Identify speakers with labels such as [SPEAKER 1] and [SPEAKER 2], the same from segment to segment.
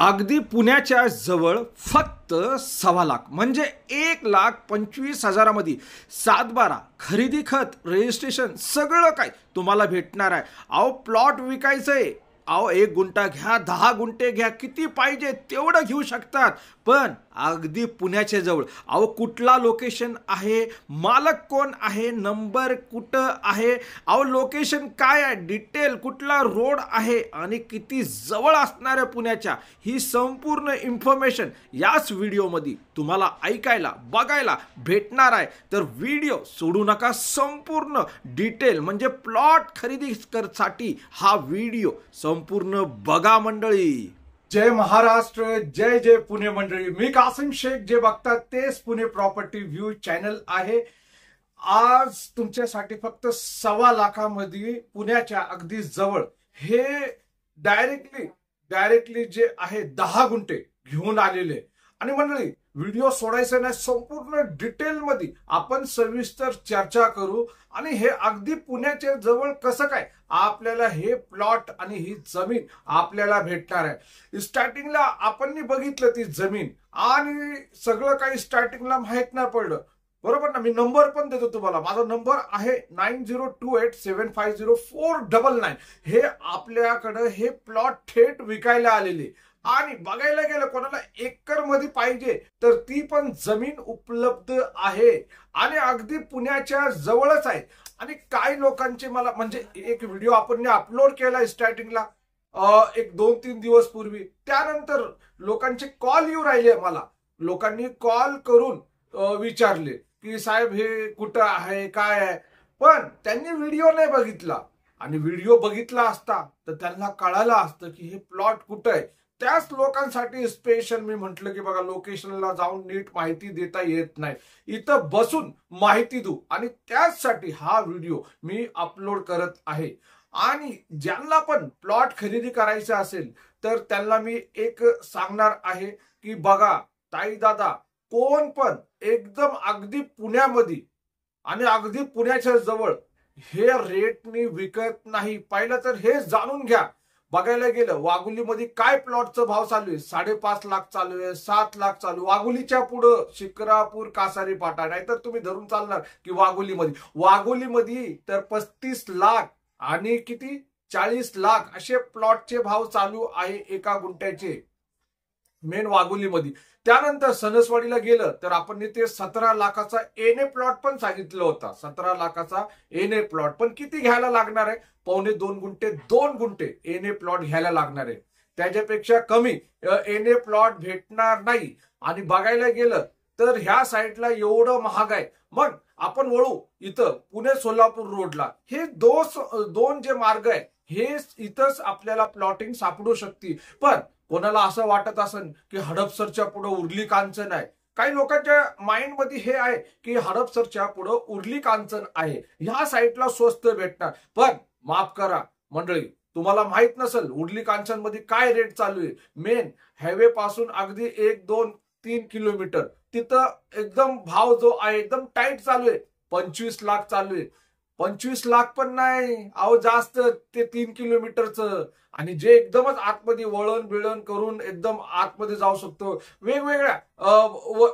[SPEAKER 1] अगदी पुण्याच्या जवळ फक्त 1.25 लाख म्हणजे 1,25,000मध्ये 7/12 खरेदी खत रजिस्ट्रेशन सगळं काय तुम्हाला भेटणार आहे। अहो प्लॉट विकायचंय, अहो 1 गुंठा घ्या, 10 गुंठे घ्या, किती पाहिजे तेवढं घेऊ शकतात। पण अगदी पुण्याच्या जवळ अहो कुठला लोकेशन आहे, मालक कोण आहे, नंबर कुठं आहे, अहो लोकेशन काय आहे, डिटेल कुठला रोड आहे आणि किती जवळ असणार आहे पुण्याच्या, ही संपूर्ण इन्फॉर्मेशन याच व्हिडिओमध्ये तुम्हाला ऐकायला बघायला भेटणार आहे। तर व्हिडिओ सोडू नका, संपूर्ण डिटेल म्हणजे प्लॉट खरेदी साठी हा व्हिडिओ संपूर्ण बघा मंडळी।
[SPEAKER 2] जय महाराष्ट्र, जय जय पुणे मंडळी। मी कासिम शेख, जे बघतात तेच पुणे प्रॉपर्टी व्ह्यू चॅनल आहे। आज तुमच्यासाठी फक्त 1.25 लाखामध्ये पुण्याच्या अगदी जवळ हे डायरेक्टली जे आहे 10 गुंठे घेऊन आलेले। आणि मंडळी व्हिडिओ सोडायचा नाही, संपूर्ण डिटेल मध्ये आपण सविस्तर चर्चा करू आणि हे अगदी पुण्याच्या जवळ कसं काय आपल्याला हे प्लॉट आणि ही जमीन आपल्याला भेटणार आहे। स्टार्टिंगला आपण बघितलं ती जमीन आणि सगळं काही स्टार्टिंगला माहित नाही पडलं, बरोबर ना। मी नंबर पण देतो तुम्हाला, माझा नंबर आहे 9028750499। हे आपल्याकडे हे प्लॉट थेट विकायला आलेले आणि बघायला गेलं कोणाला एकर मध्ये पाहिजे तर ती पण जमीन उपलब्ध आहे आणि अगदी पुण्याच्या जवळच आहे। आणि काही लोकांचे मला म्हणजे एक व्हिडिओ आपण अपलोड केला स्टार्टिंगला एक 2-3 दिवस पूर्वी, त्यानंतर लोकांचे कॉल येऊ राहिले मला। लोकांनी कॉल करून विचारले की साहेब हे कुठं आहे काय आहे, पण त्यांनी व्हिडिओ नाही बघितला आणि व्हिडिओ बघितला असता तर त्यांना कळालं असतं की हे प्लॉट कुठं आहे। त्याच लोकांसाठी स्पेशल मी म्हटलं की बघा लोकेशनला जाऊन नीट माहिती देता येत नाही, इथं बसून माहिती देऊ आणि त्याचसाठी हा व्हिडिओ मी अपलोड करत आहे। आणि ज्यांना पण प्लॉट खरेदी करायचा असेल तर त्यांना मी एक सांगणार आहे की बघा ताई दादा, कोण पण एकदम अगदी पुण्यामध्ये आणि अगदी पुण्याच्या जवळ हे रेटनी विकत नाही। पहिलं तर हे जाणून घ्या। बघायला गेलं वाघोलीमध्ये काय प्लॉटचा भाव चालू आहे, 5.5 लाख चालू आहे, 7 लाख चालू। वाघोलीच्या पुढं शिक्रापूर, कासारी पाटा, नाहीतर तुम्ही धरून चालणार की वाघोलीमध्ये तर 35 लाख आणि किती 40 लाख असे प्लॉटचे भाव चालू आहे एका गुंठ्याचे मेन वाघोलीमध्ये। त्यानंतर सणसवाडीला गेलं तर आपण ते 17 लाखाचा एने प्लॉट पण सांगितलं होता, 17 लाखाचा एने प्लॉट। पण किती घ्यायला लागणार आहे, 2.25 गुंठे एने प्लॉट घ्यायला लागणार आहे, त्याच्यापेक्षा कमी एने प्लॉट भेटणार नाही। आणि बघायला गेलं तर ह्या साईडला एवढं महाग आहे, मग आपण वळू इथं पुणे सोलापूर रोडला। हे दोन जे मार्ग आहे हे इथंच आपल्याला प्लॉटिंग सापडू शकते। पण कोणाला असं वाटत असेल की हडपसरच्या पुढे उर्ली कांचन आहे, काही लोकांच्या माइंड मध्ये हे आहे की हडपसरच्या पुढे उर्ली कांचन आहे, ह्या साईडला स्वस्त भेटणार। पण माफ करा मंडळी, तुम्हाला माहित नसेल उर्ली कांचन मध्ये काय रेट चालू आहे। मेन हायवे पासून अगदी 1-2-3 किलोमीटर तिथं एकदम भाव जो आहे एकदम टाईट चालू आहे, 25 लाख चालू आहे। 25 लाख पण नाही अहो, जास्त ते 3 किलोमीटरचं, आणि जे एकदमच आतमध्ये वळण बिळण करून एकदम आतमध्ये जाऊ शकतो, वेगवेगळ्या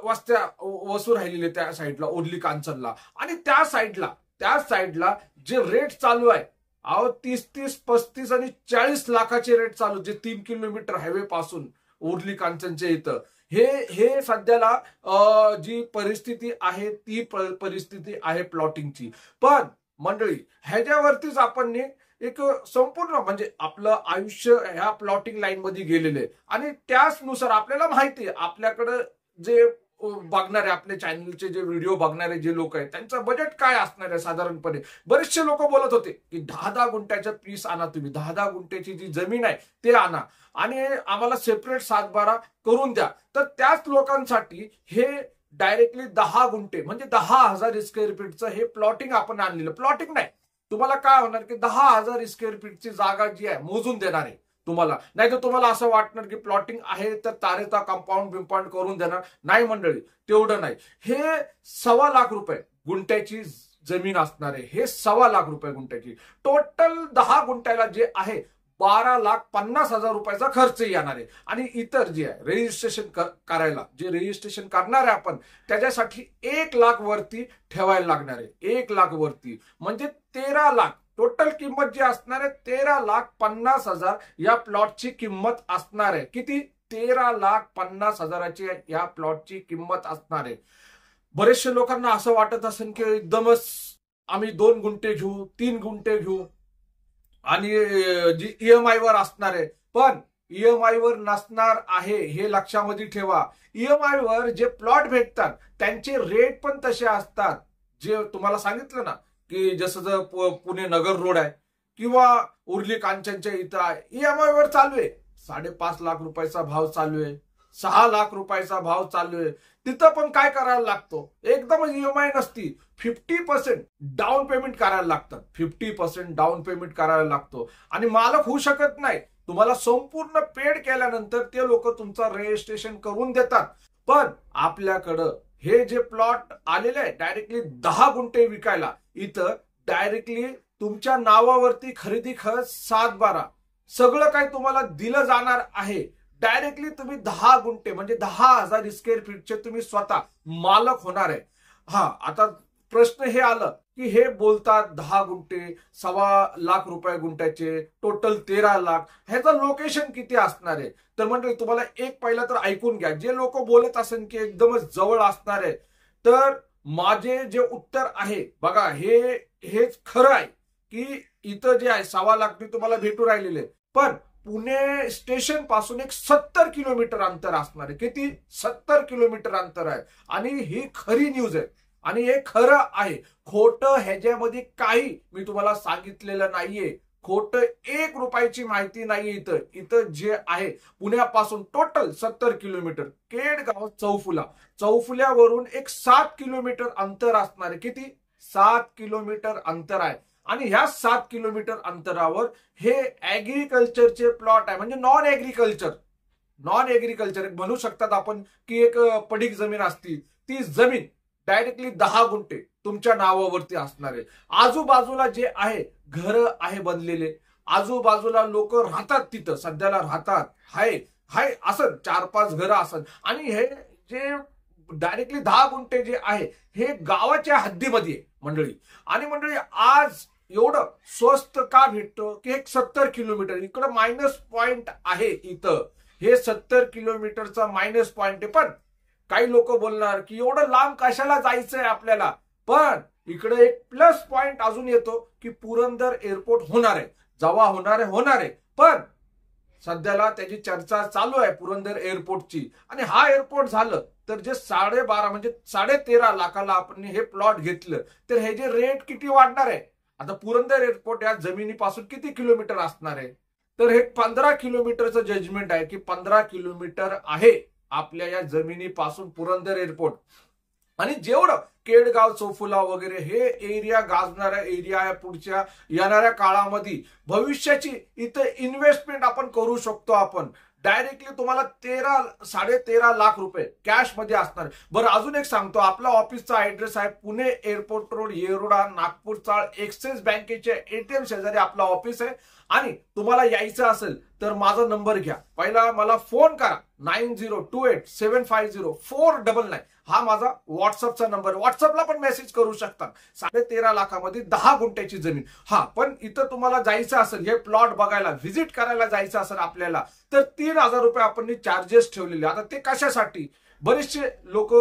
[SPEAKER 2] वस्त्या वसू राहिलेले त्या साईडला उर्ली कांचनला। आणि त्या साईडला जे रेट चालू आहे अहो 30, 35 आणि 40 लाखाचे रेट चालू, जे 3 किलोमीटर हायवे पासून उर्ली कांचनचे इथं। हे सध्याला जी परिस्थिती आहे ती परिस्थिती आहे प्लॉटिंगची। पण मंडळी ह्याच्यावरतीच आपण एक संपूर्ण म्हणजे आपलं आयुष्य ह्या प्लॉटिंग लाईन मध्ये गेलेले आणि त्याचनुसार आपल्याला माहिती आहे आपल्याकडे जे बघणारे आपले चॅनलचे जे व्हिडिओ बघणारे जे लोक आहेत त्यांचं बजेट काय असणार आहे साधारणपणे। बरेचसे लोक बोलत होते की 10-10 गुंठ्याचा पीस आणा, तुम्ही 10-10 गुंठ्याची जी जमीन आहे ते आणा आणि आम्हाला सेपरेट 7/12 करून द्या। तर त्याच लोकांसाठी हे डायरेक्टली 10 गुंठे म्हणजे 10,000 स्क्वेअर फीटचं हे प्लॉटिंग आपण आणलेलं। प्लॉटिंग नाही, तुम्हाला काय होणार की 10,000 स्क्वेअर फीटची जागा जी आहे मोजून देणार आहे तुम्हाला, नाही तर तुम्हाला असं वाटणार की प्लॉटिंग आहे तर तारेचा कंपाऊंड बिंपाऊंड करून देणार। नाही मंडळी, तेवढं नाही। हे 1.25 लाख रुपये गुंठ्याची जमीन असणार आहे, हे 1.25 लाख रुपये गुंठ्याची। टोटल 10 गुंठ्याला जे आहे 12,50,000 रुपयाचा खर्च येणार आहे. आणि इतर जे आहे रजिस्ट्रेशन करायला जे रजिस्ट्रेशन करणार आहे आपण त्याच्यासाठी 1,00,000 वरती ठेवायला लागणार आहे. 1,00,000 वरती म्हणजे 13,00,000 टोटल किंमत जी असणार आहे 13,50,000 या प्लॉटची किंमत असणार आहे. किती? 13,50,000ची या प्लॉटची किंमत असणार आहे. बरेचशे लोकांना असं वाटत असेल की एकदमच आम्ही 2 गुंठे घेऊ 3 गुंठे घेऊ आणि जी EMI वर असणार आहे. पण EMI वर नसणार आहे हे लक्षामध्ये ठेवा. EMI वर जे प्लॉट भेटतात त्यांचे रेट पण तसे असतात. जे तुम्हाला सांगितलं ना की जसं पुणे नगर रोड आहे किंवा उर्ली कांचनच्या इथं आहे EMI वर चालू आहे. 5.5 लाख रुपयाचा भाव चालू आहे. 6 लाख रुपयाचा भाव चालू आहे. तिथं पण काय करायला लागतो? एकदमच EMI नसती. 50% डाऊन पेमेंट करायला लागतात. 50% डाऊन पेमेंट करायला लागतो आणि मालक होऊ शकत नाही. तुम्हाला संपूर्ण पेड केल्यानंतर ते लोक तुमचं रजिस्ट्रेशन करून देतात. पण आपल्याकडं हे जे प्लॉट आलेले आहे डायरेक्टली 10 गुंठे विकायला इथं डायरेक्टली तुमच्या नावावरती खरेदी खत 7/12 सगळं काही तुम्हाला दिलं जाणार आहे. डायरेक्टली तुम्ही 10 गुंठे म्हणजे 10,000 स्क्वेअर फीटचे तुम्ही स्वतः मालक होणार आहे. आता प्रश्न हे आलं की हे बोलतात 10 गुंठे 1.25 रुपये गुंठ्याचे टोटल 13,00,000 ह्याचं लोकेशन किती असणार आहे? तर म्हणजे तुम्हाला एक पहिला तर ऐकून घ्या. जे लोक बोलत असेल की एकदमच जवळ असणार आहे तर माझे जे उत्तर आहे बघा हेच खरं आहे की इथं जे आहे 1.25 तुम्हाला भेटू राहिलेले. पण पुणे स्टेशन पासून एक 70 किलोमीटर अंतर असणार आहे. किती? 70 किलोमीटर अंतर आहे. आणि ही खरी न्यूज आहे आणि हे खरं आहे. खोटं ह्याच्यामध्ये काही मी तुम्हाला सांगितलेलं नाहीये. खोटं 1 रुपयाची माहिती नाहीये. इथं जे आहे पुण्यापासून टोटल 70 किलोमीटर केडगाव चौफुल्यावरून एक 7 किलोमीटर अंतर असणार आहे. किती? 7 किलोमीटर अंतर आहे. आणि ह्या 7 किलोमीटर अंतरावर हे ऍग्रिकल्चरचे प्लॉट आहे. म्हणजे नॉन एग्रीकल्चर म्हणू शकतात आपण की एक पडीक जमीन असती ती जमीन डायरेक्टली 10 गुंठे तुमच्या नावावरती असणार आहे. आजूबाजूला जे आहे घर आहे बनलेले. आजूबाजूला लोक राहतात तिथं सध्याला राहतात. हाय असं 4-5 घरं असत. आणि हे जे डायरेक्टली 10 गुंठे जे आहे हे गावाच्या हद्दीमध्ये मंडळी. आणि मंडळी आज एवढं स्वस्त का भेटतं की एक 70 किलोमीटर इकडं मायनस पॉइंट आहे. इथं हे 70 किलोमीटरचा मायनस पॉइंट आहे. पण काही लोक बोलणार की एवढं लांब कशाला जायचंय आपल्याला. पण इकडे एक प्लस पॉइंट अजून येतो की पुरंदर एअरपोर्ट होणार आहे. जेव्हा होणार आहे. पण सध्याला त्याची चर्चा चालू आहे पुरंदर एअरपोर्टची. आणि हा एअरपोर्ट झालं तर जे 12.5 म्हणजे 13.5 लाखाला आपण हे प्लॉट घेतलं तर हे जे रेट किती वाढणार आहे? आता पुरंदर एअरपोर्ट या जमिनीपासून किती किलोमीटर असणार आहे? तर हे 15 किलोमीटरचं जजमेंट आहे की 15 किलोमीटर आहे आपल्या या जमिनीपासून पुरंदर एअरपोर्ट. आणि जेवढं केडगाव चौफुला वगैरे हे एरिया गाजणारा एरिया आहे पुढच्या येणाऱ्या काळामध्ये भविष्याची इथं इन्व्हेस्टमेंट आपण करू शकतो. आपण डायरेक्टली तुम्हाला 13-13.5 लाख रुपये कॅश मध्ये असणार. बरं अजून एक सांगतो. आपला ऑफिसचा ऍड्रेस आहे पुणे एअरपोर्ट रोड येरोडा नागपूर चाळ एक्सिस बँकेच्या ATM शेजारी आपला ऑफिस आहे. आणि तुम्हाला यायचं असेल तर माझा नंबर घ्या. पहिला मला फोन करा 9028750499 हा माझा व्हॉट्सअपचा नंबर. व्हॉट्सअपला पण मेसेज करू शकता. 13.5 लाखामध्ये 10 गुंठ्याची जमीन. पण इथं तुम्हाला जायचं असेल हे प्लॉट बघायला व्हिजिट करायला जायचं असेल आपल्याला तर 3,000 रुपये आपण चार्जेस ठेवलेले. आता ते कशासाठी? बरेचसे लोक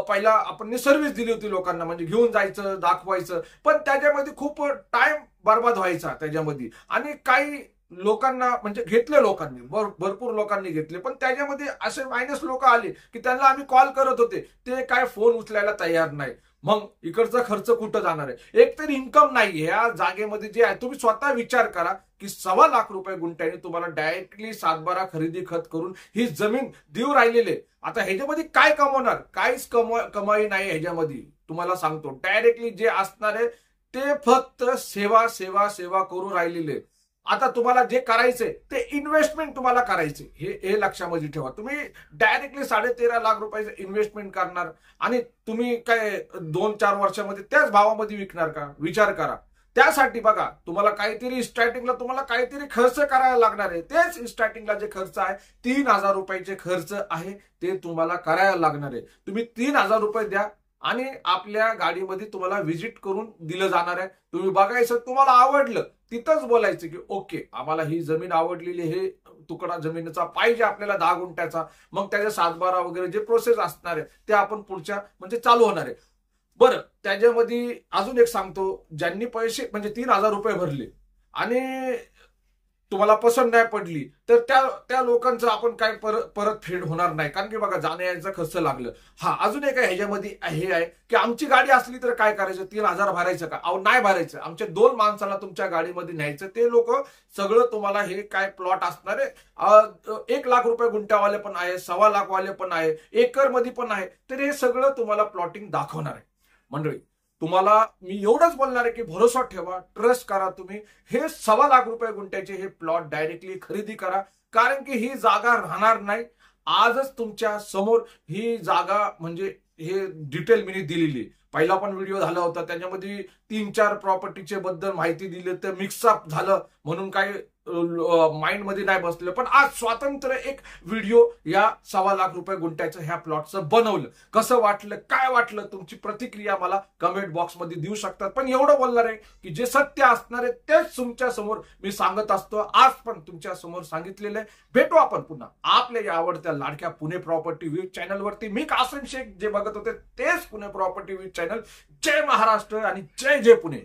[SPEAKER 2] पहिला आपण सर्व्हिस दिली होती लोकांना म्हणजे घेऊन जायचं दाखवायचं. पण त्याच्यामध्ये खूप टाइम बर्बाद व्हायचा त्याच्यामध्ये. आणि काही लोकांना म्हणजे घेतले लोकांनी भरपूर लोकांनी घेतले. पण त्याच्यामध्ये असे मायनस लोक आले की त्यांना आम्ही कॉल करत होते ते काय फोन उचलायला तयार नाही. मग इकडचा खर्च कुठं जाणार आहे? एक तर इन्कम नाही ह्या जागेमध्ये जे आहे. तुम्ही स्वतः विचार करा की 1.25 लाख रुपये गुंठ्याने तुम्हाला डायरेक्टली 7/12 खरेदी खत करून ही जमीन देऊ राहिलेले. आता ह्याच्यामध्ये काय कमवणार? काहीच कमाई नाही ह्याच्यामध्ये. तुम्हाला सांगतो डायरेक्टली जे असणार आहे ते फक्त सेवा करू राहिलेले. आता तुम्हाला जे करायचंय ते इन्व्हेस्टमेंट तुम्हाला करायचे हे लक्षामध्ये ठेवा. तुम्ही डायरेक्टली 13.5 लाख रुपयाचं इन्व्हेस्टमेंट करणार आणि तुम्ही काय 2-4 वर्षामध्ये त्याच भावामध्ये विकणार का? विचार करा. त्यासाठी बघा तुम्हाला काहीतरी स्टार्टिंगला तुम्हाला काहीतरी खर्च करायला लागणार आहे. तेच स्टार्टिंगला जे खर्च आहे 3,000 रुपयाचे खर्च आहे ते तुम्हाला करायला लागणार आहे. तुम्ही 3,000 रुपये द्या आणि आपल्या गाडीमध्ये तुम्हाला व्हिजिट करून दिलं जाणार आहे. तुम्ही बघायचं, तुम्हाला आवडलं तिथंच बोलायचं की ओके आम्हाला ही जमीन आवडलेली, हे तुकडा जमिनीचा पाहिजे आपल्याला 10 गुंठ्याचा. मग त्याचे 7/12 वगैरे जे प्रोसेस असणार आहे ते आपण पुढच्या म्हणजे चालू होणार आहे. बरं, त्याच्यामध्ये अजून एक सांगतो, ज्यांनी पैसे म्हणजे 3,000 रुपये भरले आणि तुम्हाला पसंत नाही पडली तर त्या लोकांचं आपण काय परत फेड होणार नाही, कारण की बघा जाण्याचा खर्च लागलं. हा अजून एक आहे ह्याच्यामध्ये हे आहे की आमची गाडी असली तर काय करायचं, 3,000 भरायचं का? अहो नाही भरायचं. आमच्या 2 माणसाला तुमच्या गाडीमध्ये न्यायचं, ते लोक सगळं तुम्हाला हे काय प्लॉट असणार आहे 1 लाख रुपये गुंठ्यावाले पण आहे, 1.25 लाख वाले पण आहे, एकर मध्ये पण आहे. तर हे सगळं तुम्हाला प्लॉटिंग दाखवणार आहे. मंडळी तुम्हाला मी एवढंच बोलणार आहे की भरोसा ठेवा, ट्रस्ट करा. तुम्ही हे 1.25 लाख रुपये गुंठ्याचे हे प्लॉट डायरेक्टली खरेदी करा, कारण की ही जागा राहणार नाही. आजच तुमच्या समोर ही जागा म्हणजे हे डिटेल मी दिलेली. पहिला पण व्हिडिओ झाला होता, त्याच्यामध्ये 3-4 प्रॉपर्टीचे बद्दल माहिती दिली, तर मिक्सअप झालं म्हणून काही माइंड मध्ये नाही बसलं. पण आज स्वतंत्र एक व्हिडिओ या 1.25 लाख रुपये गुंठ्याचं ह्या प्लॉटचं बनवलं. कसं वाटलं, काय वाटलं, तुमची प्रतिक्रिया मला कमेंट बॉक्स मध्ये देऊ शकतात. पण एवढं बोलणार आहे की जे सत्य असणार आहे तेच तुमच्या समोर मी सांगत असतो. आज पण तुमच्या समोर सांगितलेलं आहे. भेटू आपण पुन्हा आपल्या या आवडत्या लाडक्या पुणे प्रॉपर्टी व्ह्यू चॅनलवरती. मी कासिम शेख जे बघत होते तेच पुणे प्रॉपर्टी व्ह्यू चॅनल. जय महाराष्ट्र आणि जय जय पुणे.